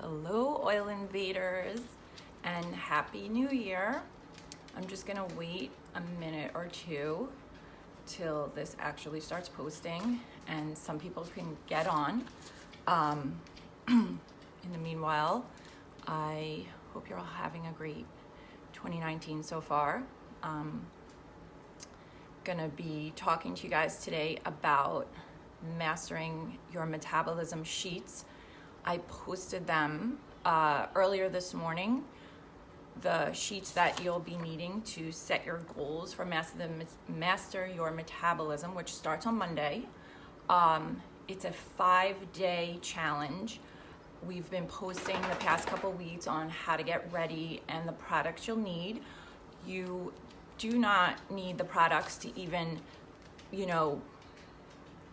Hello, oil invaders, and happy new year. I'm just gonna wait a minute or two till this actually starts posting and some people can get on. In the meanwhile, I hope you're all having a great 2019 so far. Gonna be talking to you guys today about Mastering Your Metabolism sheets. I posted them earlier this morning, the sheets that you'll be needing to set your goals for Master Your Metabolism, which starts on Monday. It's a 5-day challenge. We've been posting the past couple weeks on how to get ready and the products you'll need. You do not need the products to even,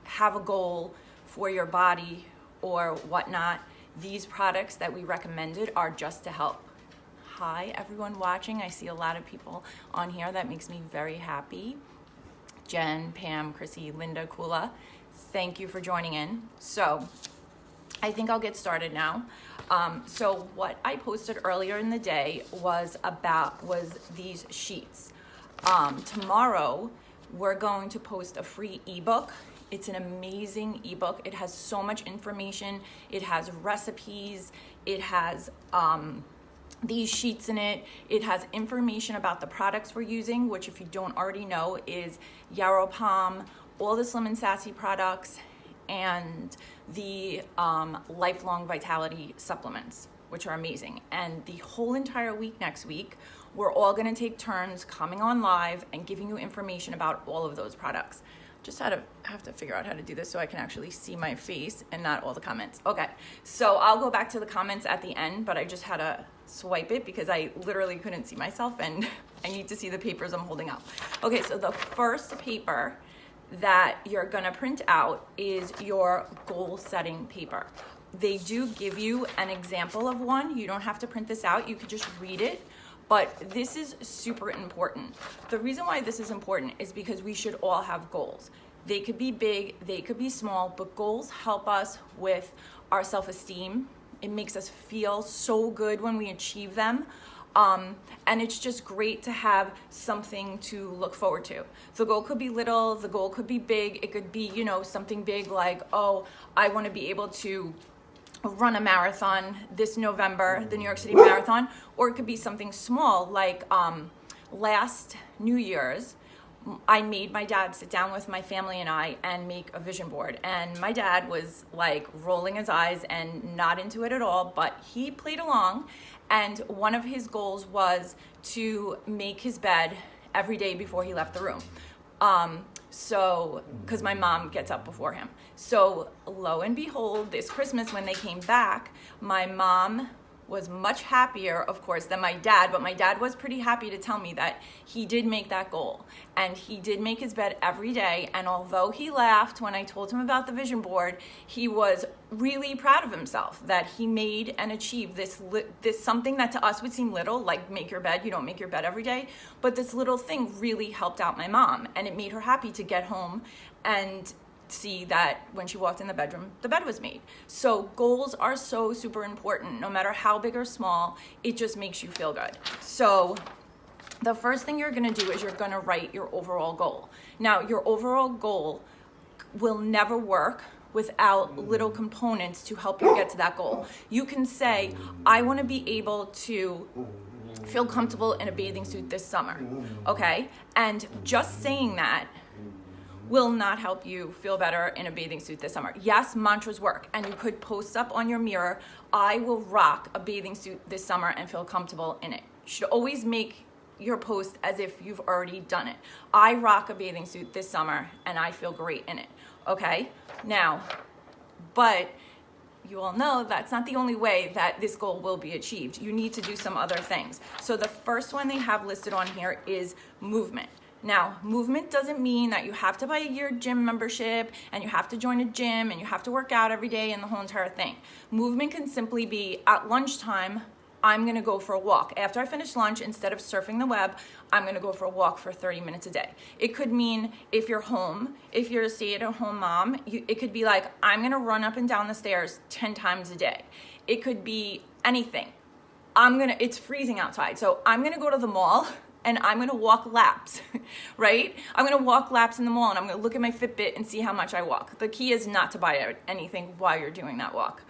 have a goal for your body or whatnot. These products that we recommended are just to help. Hi, everyone watching. I see a lot of people on here. That makes me very happy. Jen, Pam, Chrissy, Linda, Kula, thank you for joining in. So I think I'll get started now. So what I posted earlier in the day was these sheets. Tomorrow, we're going to post a free ebook. It's an amazing ebook. It has so much information. It has recipes. It has these sheets in it. It has information about the products we're using, which if you don't already know is Yarrow Palm, all the Slim and Sassy products, and the Lifelong Vitality supplements, which are amazing. And the whole entire week next week, we're all gonna take turns coming on live and giving you information about all of those products. Just have to figure out how to do this so I can actually see my face and not all the comments. Okay, so I'll go back to the comments at the end, but I just had to swipe it because I literally couldn't see myself and I need to see the papers I'm holding up. Okay, so the first paper that you're gonna print out is your goal setting paper. They do give you an example of one. You don't have to print this out. You could just read it. But this is super important. The reason why this is important is because we should all have goals. They could be big, they could be small, but goals help us with our self-esteem. It makes us feel so good when we achieve them. And it's just great to have something to look forward to. The goal could be little, the goal could be big. It could be, something big like, oh, I want to be able to run a marathon this November, the New York City Marathon, or it could be something small like last New Year's, I made my dad sit down with my family and I and make a vision board. And my dad was like rolling his eyes and not into it at all, but he played along. And one of his goals was to make his bed every day before he left the room. Because my mom gets up before him. So lo and behold, this Christmas when they came back, my mom was much happier, of course, than my dad, but my dad was pretty happy to tell me that he did make that goal. And he did make his bed every day. And although he laughed when I told him about the vision board, he was really proud of himself that he made and achieved this something that to us would seem little, like make your bed. You don't make your bed every day. But this little thing really helped out my mom. And it made her happy to get home and see that when she walked in the bedroom, the bed was made. So goals are so super important. No matter how big or small, it just makes you feel good. So the first thing you're gonna do is you're gonna write your overall goal. Now, your overall goal will never work without little components to help you get to that goal. You can say, I wanna be able to feel comfortable in a bathing suit this summer, okay? And just saying that will not help you feel better in a bathing suit this summer. Yes, mantras work, and you could post up on your mirror, I will rock a bathing suit this summer and feel comfortable in it. You should always make your post as if you've already done it. I rock a bathing suit this summer and I feel great in it, okay? Now, but you all know that's not the only way that this goal will be achieved. You need to do some other things. So the first one they have listed on here is movement. Now, movement doesn't mean that you have to buy a year gym membership and you have to join a gym and you have to work out every day and the whole entire thing. Movement can simply be at lunchtime, I'm gonna go for a walk. After I finish lunch, instead of surfing the web, I'm gonna go for a walk for 30 minutes a day. It could mean if you're home, if you're a stay-at-home mom, it could be like, I'm gonna run up and down the stairs 10 times a day. It could be anything. It's freezing outside, so I'm gonna go to the mall and I'm gonna walk laps, right? I'm gonna walk laps in the mall and I'm gonna look at my Fitbit and see how much I walk. The key is not to buy anything while you're doing that walk.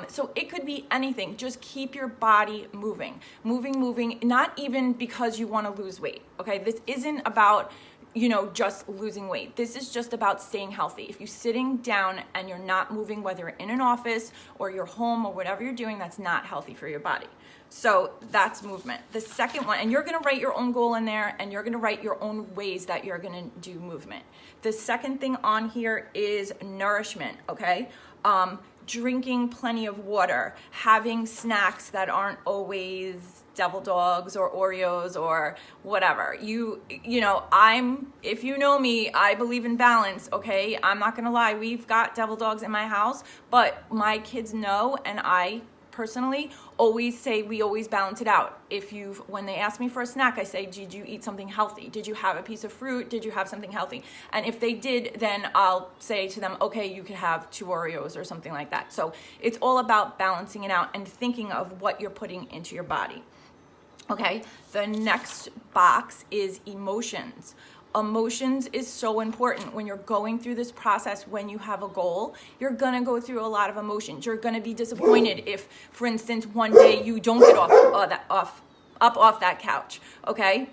So it could be anything. Just keep your body moving, not even because you wanna lose weight, okay? This isn't about, just losing weight. This is just about staying healthy. If you're sitting down and you're not moving, whether you're in an office or you're home or whatever you're doing, that's not healthy for your body. So that's movement. The second one, and you're gonna write your own goal in there and you're gonna write your own ways that you're gonna do movement. The second thing on here is nourishment, okay? Drinking plenty of water, having snacks that aren't always devil dogs or Oreos or whatever. If you know me, I believe in balance, okay? I'm not gonna lie, we've got devil dogs in my house, but my kids know, and I personally always say we always balance it out. When they ask me for a snack, I say, did you eat something healthy? Did you have a piece of fruit? Did you have something healthy? And if they did, then I'll say to them, okay, you could have 2 Oreos or something like that. So it's all about balancing it out and thinking of what you're putting into your body. Okay, the next box is emotions. Emotions is so important when you're going through this process. When you have a goal, you're gonna go through a lot of emotions. You're gonna be disappointed if, for instance, one day you don't get off that couch, okay?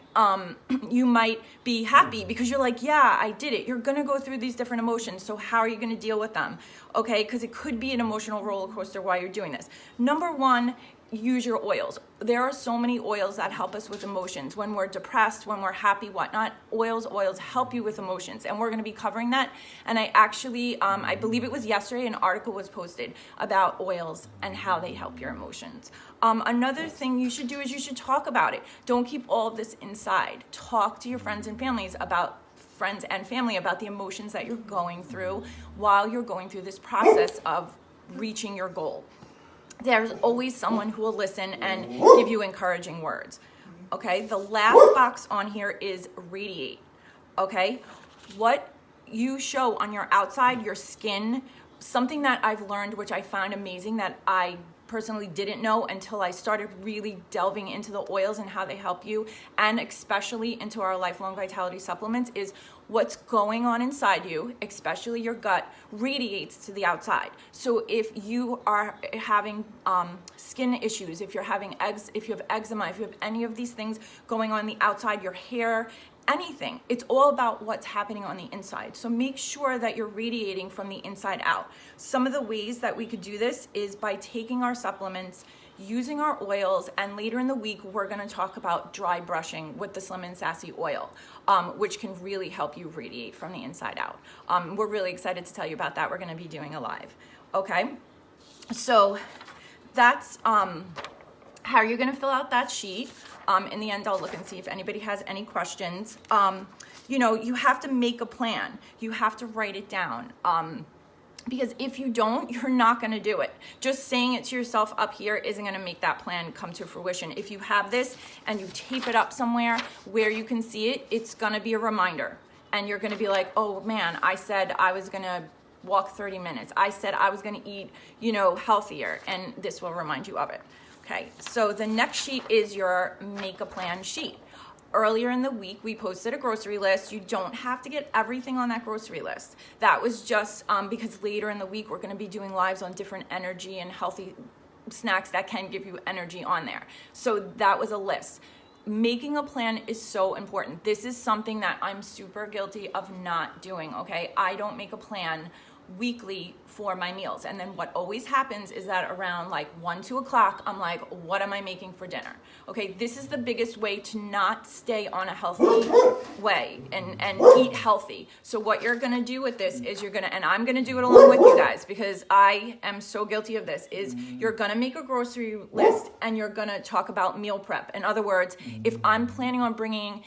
You might be happy because you're like, yeah, I did it. You're gonna go through these different emotions. So how are you gonna deal with them? Okay, because it could be an emotional roller coaster while you're doing this. Number one, use your oils. There are so many oils that help us with emotions. When we're depressed, when we're happy, whatnot, oils help you with emotions. And we're gonna be covering that. And I actually, I believe it was yesterday, an article was posted about oils and how they help your emotions. Another thing you should do is you should talk about it. Don't keep all of this inside. Talk to your friends and family about the emotions that you're going through while you're going through this process of reaching your goal. There's always someone who will listen and give you encouraging words. Okay, the last box on here is Radiate. Okay, what you show on your outside, your skin, something that I've learned, which I found amazing, that I personally didn't know until I started really delving into the oils and how they help you, and especially into our lifelong vitality supplements, is what's going on inside you, especially your gut, radiates to the outside. So if you are having skin issues, if you have eczema, if you have any of these things going on the outside, your hair, anything, it's all about what's happening on the inside. So make sure that you're radiating from the inside out. Some of the ways that we could do this is by taking our supplements, using our oils, and later in the week we're going to talk about dry brushing with the Slim and Sassy oil, which can really help you radiate from the inside out. We're really excited to tell you about that. We're going to be doing a live. Okay, so that's how you're going to fill out that sheet. In the end, I'll look and see if anybody has any questions. You have to make a plan. You have to write it down. Because if you don't, you're not going to do it. Just saying it to yourself up here isn't going to make that plan come to fruition. If you have this and you tape it up somewhere where you can see it, it's going to be a reminder. And you're going to be like, oh man, I said I was going to walk 30 minutes. I said I was going to eat, healthier. And this will remind you of it. Okay, so the next sheet is your make a plan sheet. Earlier in the week, we posted a grocery list. You don't have to get everything on that grocery list. That was just because later in the week, we're gonna be doing lives on different energy and healthy snacks that can give you energy on there. So that was a list. Making a plan is so important. This is something that I'm super guilty of not doing, okay? I don't make a plan weekly for my meals. And then what always happens is that around like 1, 2 o'clock, I'm like, what am I making for dinner? Okay, this is the biggest way to not stay on a healthy way and eat healthy. So what you're gonna do with this is and I'm gonna do it along with you guys because I am so guilty of this, is you're gonna make a grocery list and you're gonna talk about meal prep. In other words, if I'm planning on bringing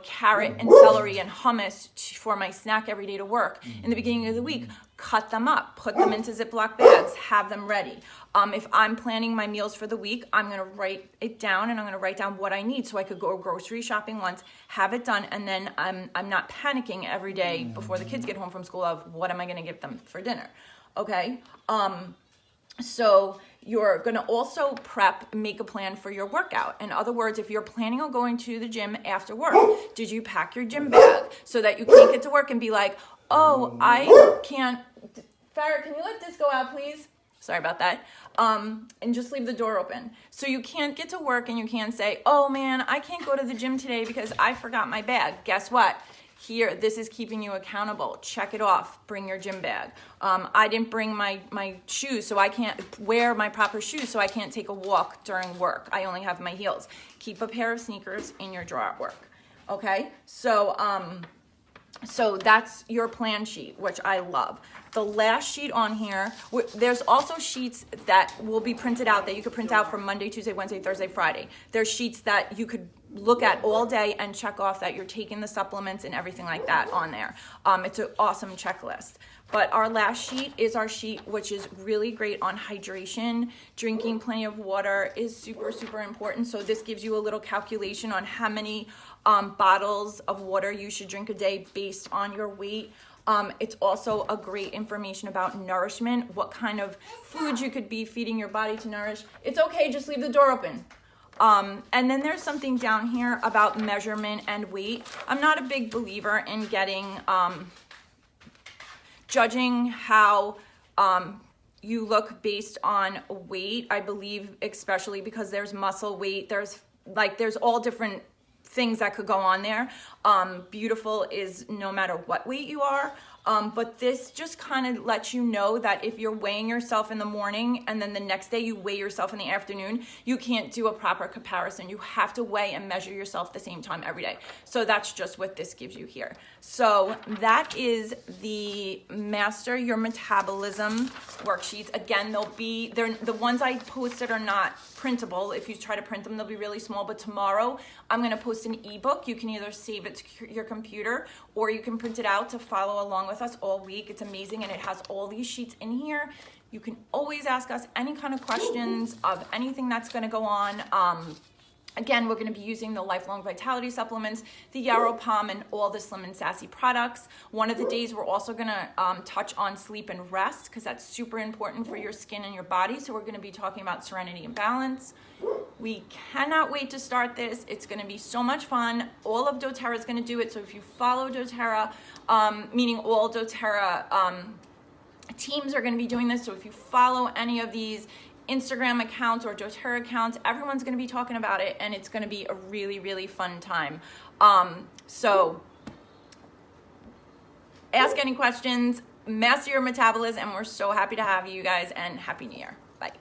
carrot and celery and hummus for my snack every day to work in the beginning of the week, cut them up, put them into Ziploc bags, have them ready. If I'm planning my meals for the week, I'm gonna write it down, and I'm gonna write down what I need so I could go grocery shopping once, have it done, and then I'm not panicking every day before the kids get home from school of what am I gonna give them for dinner, okay? So you're gonna also make a plan for your workout. In other words, if you're planning on going to the gym after work, did you pack your gym bag so that you can't get to work and be like, oh, I can't, Farrah, can you let this go out, please? Sorry about that. And just leave the door open. So you can't get to work and you can't say, oh man, I can't go to the gym today because I forgot my bag. Guess what? Here, this is keeping you accountable. Check it off. Bring your gym bag. I didn't bring my shoes, so I can't wear my proper shoes, so I can't take a walk during work. I only have my heels. Keep a pair of sneakers in your drawer at work. Okay? So that's your plan sheet, which I love. The last sheet on here, there's also sheets that will be printed out that you could print out from Monday, Tuesday, Wednesday, Thursday, Friday. There's sheets that you could look at all day and check off that you're taking the supplements and everything like that on there. It's an awesome checklist. But our last sheet is our sheet, which is really great on hydration. Drinking plenty of water is super, super important. So this gives you a little calculation on how many bottles of water you should drink a day based on your weight. It's also a great information about nourishment, what kind of foods you could be feeding your body to nourish. It's okay, just leave the door open. And then there's something down here about measurement and weight. I'm not a big believer in judging how you look based on weight. I believe, especially because there's muscle weight, there's all different things that could go on there. Beautiful is no matter what weight you are. But this just kind of lets you know that if you're weighing yourself in the morning and then the next day you weigh yourself in the afternoon, you can't do a proper comparison. You have to weigh and measure yourself at the same time every day. So that's just what this gives you here. So that is the Master Your Metabolism worksheets. Again, the ones I posted are not printable. If you try to print them, they'll be really small. But tomorrow I'm going to post an ebook. You can either save it to your computer or you can print it out to follow along with us all week. It's amazing, and it has all these sheets in here. You can always ask us any kind of questions of anything that's going to go on. Again, we're going to be using the Lifelong Vitality supplements, the Yarrow Palm, and all the Slim and Sassy products. One of the days we're also going to touch on sleep and rest because that's super important for your skin and your body. So we're going to be talking about serenity and balance. We cannot wait to start this. It's going to be so much fun. All of dōTERRA is going to do it. So if you follow dōTERRA, meaning all dōTERRA teams are going to be doing this. So if you follow any of these Instagram accounts or dōTERRA accounts, everyone's going to be talking about it, and it's going to be a really, really fun time. So ask any questions, master your metabolism, and we're so happy to have you guys, and Happy New Year. Bye.